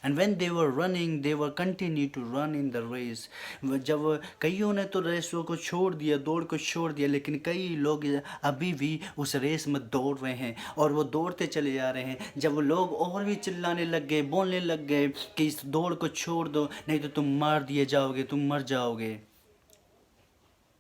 And when they were running they were continue to run in the race. जब कईयों ने तो रेसों को छोड़ दिया, दौड़ को छोड़ दिया, लेकिन कई लोग अभी भी उस रेस में दौड़ रहे हैं और वो दौड़ते चले जा रहे हैं। जब वो लोग और भी चिल्लाने लग गए, बोलने लग गए कि इस दौड़ को छोड़ दो, नहीं तो तुम मार दिए जाओगे, तुम मर जाओगे।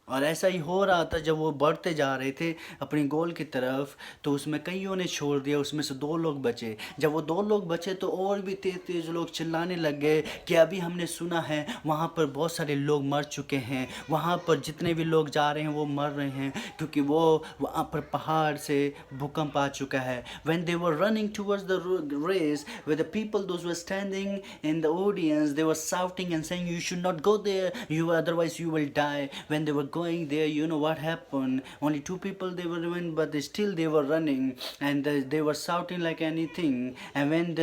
और ऐसा ही हो रहा था जब वो बढ़ते जा रहे थे अपनी गोल की तरफ, तो उसमें कईयों ने छोड़ दिया, उसमें से 2 लोग बचे। जब वो 2 लोग बचे तो और भी तेज तेज लोग चिल्लाने लग गए कि अभी हमने सुना है वहाँ पर बहुत सारे लोग मर चुके हैं, वहाँ पर जितने भी लोग जा रहे हैं वो मर रहे हैं, क्योंकि वो वहाँ पर पहाड़ से भूकंप आ चुका है। When they were running towards the race, where the people those were standing in the audience, they were shouting and saying, you should not go there, you otherwise you will die. When they were going there, you know what happened? Only 2 people they were running, but still they were running, and they were shouting like anything. And when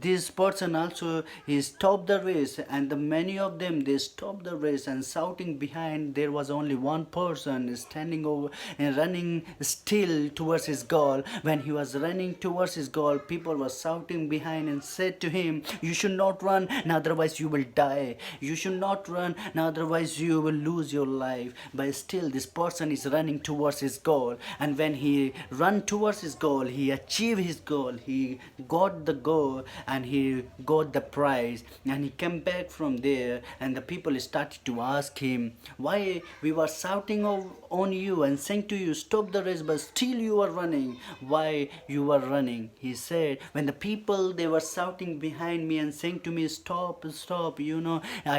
this person also he stopped the race, and the many of them they stopped the race and shouting behind. There was only one person standing over and running still towards his goal. When he was running towards his goal, people were shouting behind and said to him, you should not run, and otherwise you will die. You should not run, and otherwise you will lose your life. But still this person is running towards his goal, and when he ran towards his goal, he achieved his goal, he got the goal, and he got the prize. And he came back from there, and the people started to ask him, why we were shouting on you and saying to you, stop the race, but still you are running. Why you were running? He said, when the people they were shouting behind me and saying to me, stop, stop,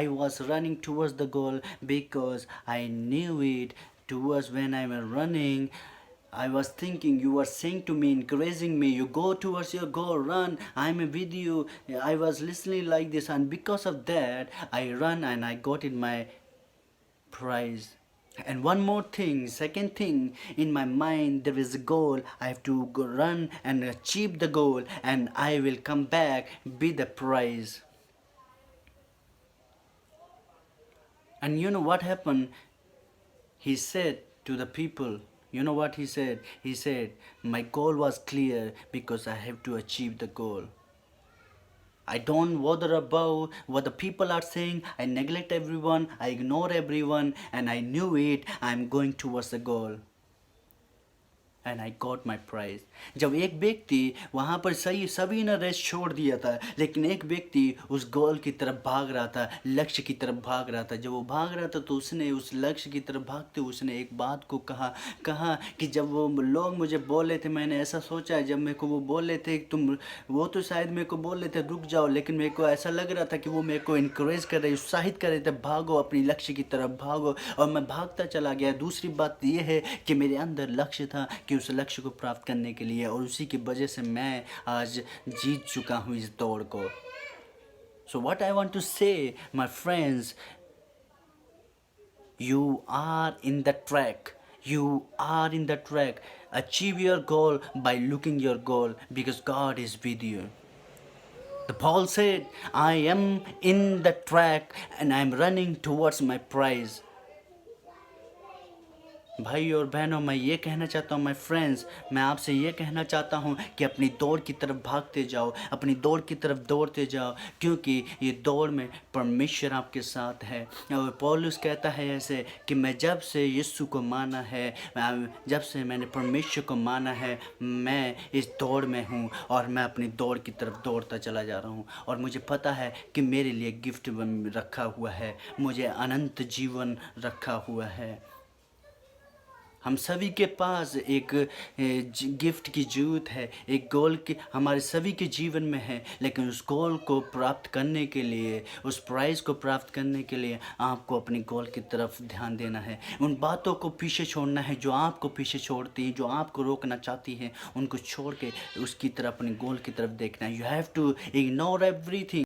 I was running towards the goal because I knew it. Towards when I was running, I was thinking you were saying to me, encouraging me, you go towards your goal, run, I'm with you. I was listening like this, and because of that I run and I got in my prize. And one more thing, second thing, in my mind there is a goal. I have to go run and achieve the goal, and I will come back with the prize. And you know what happened? He said to the people, you know what he said? He said, my goal was clear because I have to achieve the goal. I don't bother about what the people are saying. I neglect everyone, I ignore everyone, and I knew it. I'm going towards the goal. And I got my prize. जब एक व्यक्ति वहाँ पर सभी ने race छोड़ दिया था, लेकिन एक व्यक्ति उस गोल की तरफ भाग रहा था, लक्ष्य की तरफ भाग रहा था। जब वो भाग रहा था तो उसने उस लक्ष्य की तरफ भागते उसने एक बात को कहा कि जब वो लोग मुझे बोले थे, मैंने ऐसा सोचा है, जब मेरे को वो बोले थे तुम, वो तो शायद मेरे को बोले थे रुक जाओ, लेकिन मेरे को ऐसा लग रहा था कि वो मेरे को इनकरेज कर रहे, उत्साहित कर रहे थे, भागो अपनी लक्ष्य की तरफ भागो। और मैं भागता चला गया। दूसरी बात ये है कि मेरे अंदर लक्ष्य था कि उस लक्ष्य को प्राप्त करने के लिए, और उसी की वजह से मैं आज जीत चुका हूँ इस दौड़ को। So what I want to say, my friends, you are in the track. You are in the track. Achieve your goal by looking your goal, because God is with you. The Paul said, I am in the track and I am running towards my prize. भाई और बहनों, मैं ये कहना चाहता हूँ, my friends, मैं आपसे ये कहना चाहता हूँ कि अपनी दौड़ की तरफ भागते जाओ, अपनी दौड़ की तरफ दौड़ते जाओ, क्योंकि ये दौड़ में परमेश्वर आपके साथ है। और पौलुस कहता है ऐसे कि मैं जब से यीशु को माना है, जब से मैंने परमेश्वर को माना है, मैं इस दौड़ में हूँ और मैं अपनी दौड़ की तरफ दौड़ता चला जा रहा हूँ। और मुझे पता है कि मेरे लिए गिफ्ट रखा हुआ है, मुझे अनंत जीवन रखा हुआ है। हम सभी के पास एक गिफ्ट की ज़रूरत है, एक गोल की हमारे सभी के जीवन में है, लेकिन उस गोल को प्राप्त करने के लिए, उस प्राइज़ को प्राप्त करने के लिए आपको अपनी गोल की तरफ ध्यान देना है। उन बातों को पीछे छोड़ना है जो आपको पीछे छोड़ती हैं, जो आपको रोकना चाहती हैं, उनको छोड़ के उसकी तरफ, अपनी गोल की तरफ देखना है। You have to ignore everything.